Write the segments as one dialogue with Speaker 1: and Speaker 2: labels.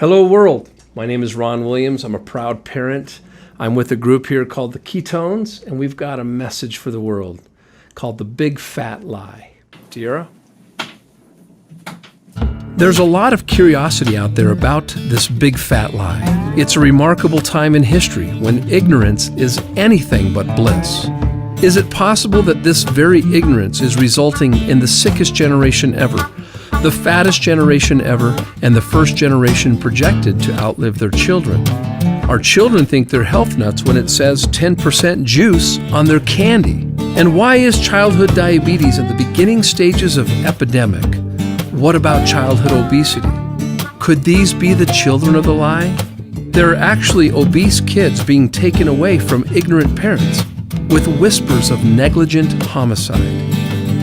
Speaker 1: Hello world, my name is Ron Williams. I'm a proud parent. I'm with a group here called the Ketones, and we've got a message for the world called the Big Fat Lie. Tiara? There's a lot of curiosity out there about this big fat lie. It's a remarkable time in history when ignorance is anything but bliss. Is it possible that this very ignorance is resulting in the sickest generation ever, the fattest generation ever, and the first generation projected to outlive their children? Our children think they're health nuts when it says 10% juice on their candy. And why is childhood diabetes at the beginning stages of epidemic? What about childhood obesity? Could these be the children of the lie? There are actually obese kids being taken away from ignorant parents with whispers of negligent homicide.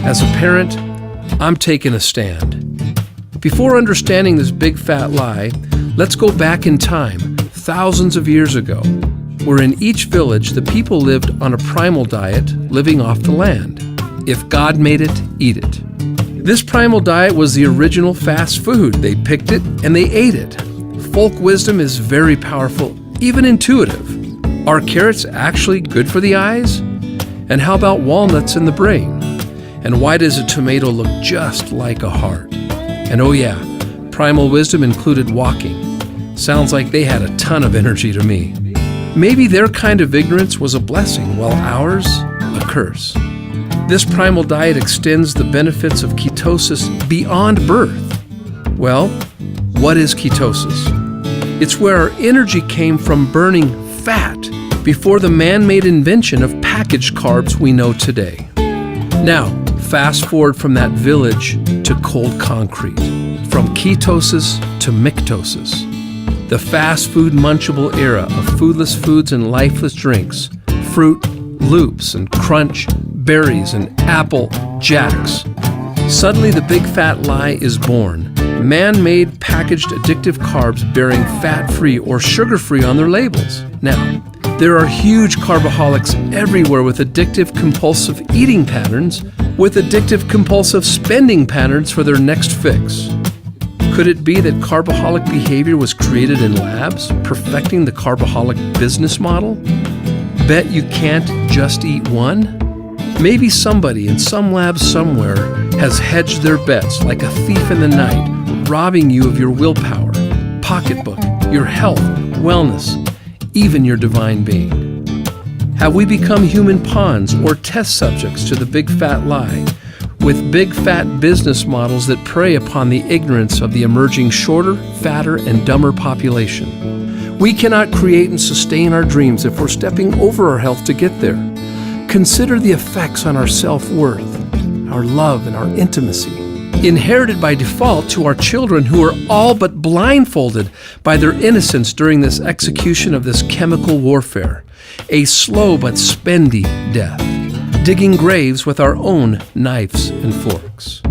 Speaker 1: As a parent, I'm taking a stand. Before understanding this big fat lie, let's go back in time, thousands of years ago, where in each village the people lived on a primal diet, living off the land. If God made it, eat it. This primal diet was the original fast food. They picked it and they ate it. Folk wisdom is very powerful, even intuitive. Are carrots actually good for the eyes? And how about walnuts in the brain? And why does a tomato look just like a heart? And oh yeah, primal wisdom included walking. Sounds like they had a ton of energy to me. Maybe their kind of ignorance was a blessing, while ours, a curse. This primal diet extends the benefits of ketosis beyond birth. Well, what is ketosis? It's where our energy came from burning fat before the man-made invention of packaged carbs we know today. Now, fast forward from that village to cold concrete, from ketosis to mictosis. The fast food munchable era of foodless foods and lifeless drinks, fruit, loops and crunch, berries and apple jacks. Suddenly the big fat lie is born. Man-made packaged addictive carbs bearing fat-free or sugar-free on their labels. Now, there are huge carboholics everywhere with addictive compulsive eating patterns, with addictive compulsive spending patterns for their next fix. Could it be that carboholic behavior was created in labs, perfecting the carboholic business model? Bet you can't just eat one? Maybe somebody in some lab somewhere has hedged their bets like a thief in the night, robbing you of your willpower, pocketbook, your health, wellness, even your divine being. Have we become human pawns or test subjects to the big fat lie, with big fat business models that prey upon the ignorance of the emerging shorter, fatter, and dumber population? We cannot create and sustain our dreams if we're stepping over our health to get there. Consider the effects on our self-worth, our love, and our intimacy, inherited by default to our children who are all but blindfolded by their innocence during this execution of this chemical warfare, a slow but spendy death, digging graves with our own knives and forks.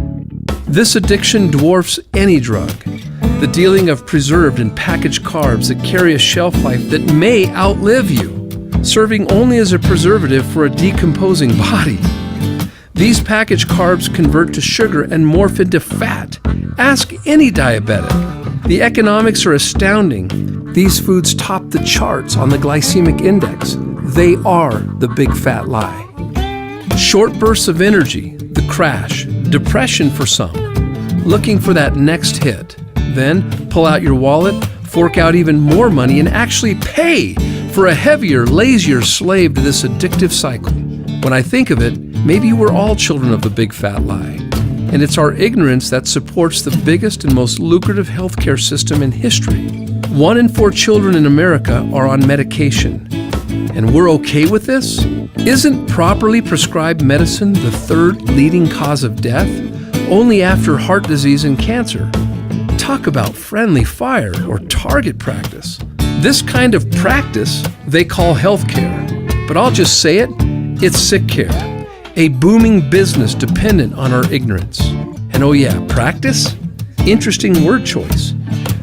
Speaker 1: This addiction dwarfs any drug, the dealing of preserved and packaged carbs that carry a shelf life that may outlive you, serving only as a preservative for a decomposing body. These packaged carbs convert to sugar and morph into fat. Ask any diabetic. The economics are astounding. These foods top the charts on the glycemic index. They are the big fat lie. Short bursts of energy, the crash, depression for some, looking for that next hit. Then pull out your wallet, fork out even more money, and actually pay for a heavier, lazier slave to this addictive cycle. When I think of it, maybe we're all children of the big fat lie. And it's our ignorance that supports the biggest and most lucrative healthcare system in history. 1 in 4 children in America are on medication. And we're okay with this? Isn't properly prescribed medicine the third leading cause of death, only after heart disease and cancer? Talk about friendly fire or target practice. This kind of practice they call healthcare, but I'll just say it, it's sick care, a booming business dependent on our ignorance. And oh yeah, practice? Interesting word choice.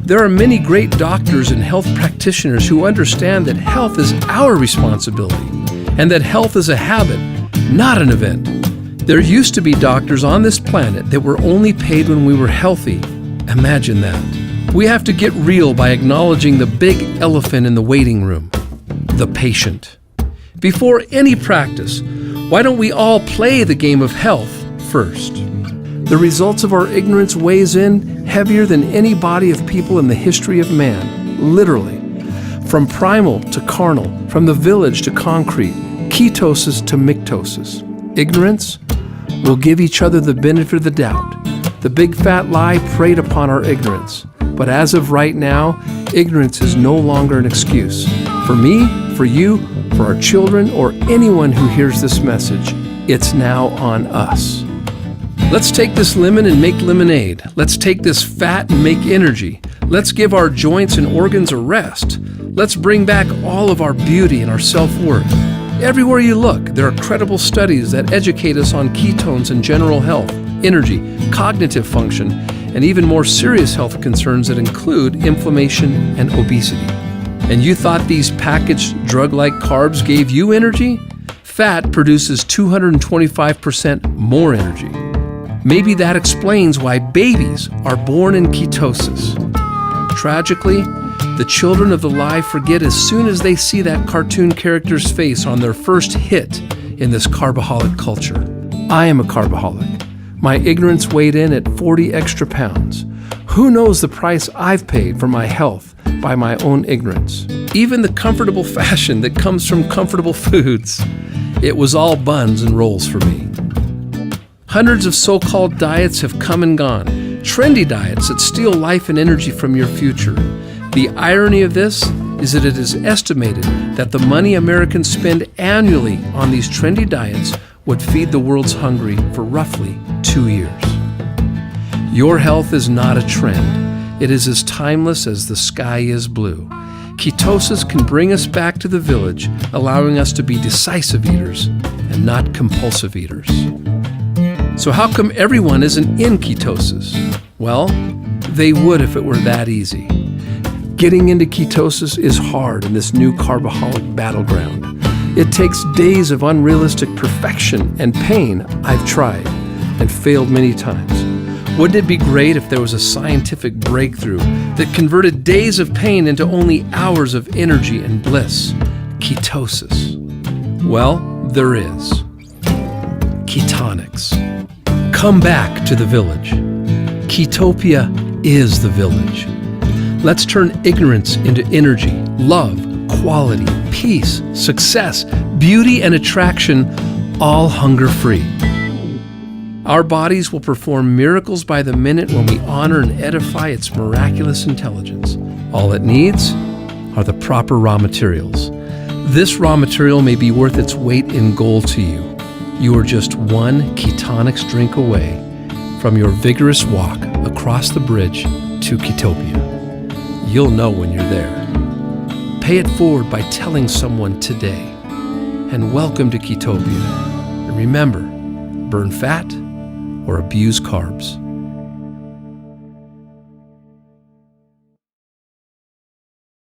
Speaker 1: There are many great doctors and health practitioners who understand that health is our responsibility and that health is a habit, not an event. There used to be doctors on this planet that were only paid when we were healthy. Imagine that. We have to get real by acknowledging the big elephant in the waiting room, the patient. Before any practice, why don't we all play the game of health first? The results of our ignorance weighs in heavier than any body of people in the history of man, literally. From primal to carnal, from the village to concrete, ketosis to mictosis. Ignorance will give each other the benefit of the doubt. The big fat lie preyed upon our ignorance. But as of right now, ignorance is no longer an excuse. For me, for you, for our children, or anyone who hears this message, it's now on us. Let's take this lemon and make lemonade. Let's take this fat and make energy. Let's give our joints and organs a rest. Let's bring back all of our beauty and our self-worth. Everywhere you look, there are credible studies that educate us on ketones and general health, energy, cognitive function, and even more serious health concerns that include inflammation and obesity. And you thought these packaged drug-like carbs gave you energy? Fat produces 225% more energy. Maybe that explains why babies are born in ketosis. Tragically, the children of the lie forget as soon as they see that cartoon character's face on their first hit in this carbaholic culture. I am a carbaholic. My ignorance weighed in at 40 extra pounds. Who knows the price I've paid for my health by my own ignorance? Even the comfortable fashion that comes from comfortable foods. It was all buns and rolls for me. Hundreds of so-called diets have come and gone, trendy diets that steal life and energy from your future. The irony of this is that it is estimated that the money Americans spend annually on these trendy diets would feed the world's hungry for roughly 2 years. Your health is not a trend. It is as timeless as the sky is blue. Ketosis can bring us back to the village, allowing us to be decisive eaters and not compulsive eaters. So how come everyone isn't in ketosis? Well, they would if it were that easy. Getting into ketosis is hard in this new carbaholic battleground. It takes days of unrealistic perfection and pain. I've tried and failed many times. Wouldn't it be great if there was a scientific breakthrough that converted days of pain into only hours of energy and bliss? Ketosis. Well, there is. Ketonics. Come back to the village. Ketopia is the village. Let's turn ignorance into energy, love, quality, peace, success, beauty, and attraction, all hunger-free. Our bodies will perform miracles by the minute when we honor and edify its miraculous intelligence. All it needs are the proper raw materials. This raw material may be worth its weight in gold to you. You are just one Ketonics drink away from your vigorous walk across the bridge to Ketopia. You'll know when you're there. Pay it forward by telling someone today. And welcome to Ketopia. And remember, burn fat or abuse carbs.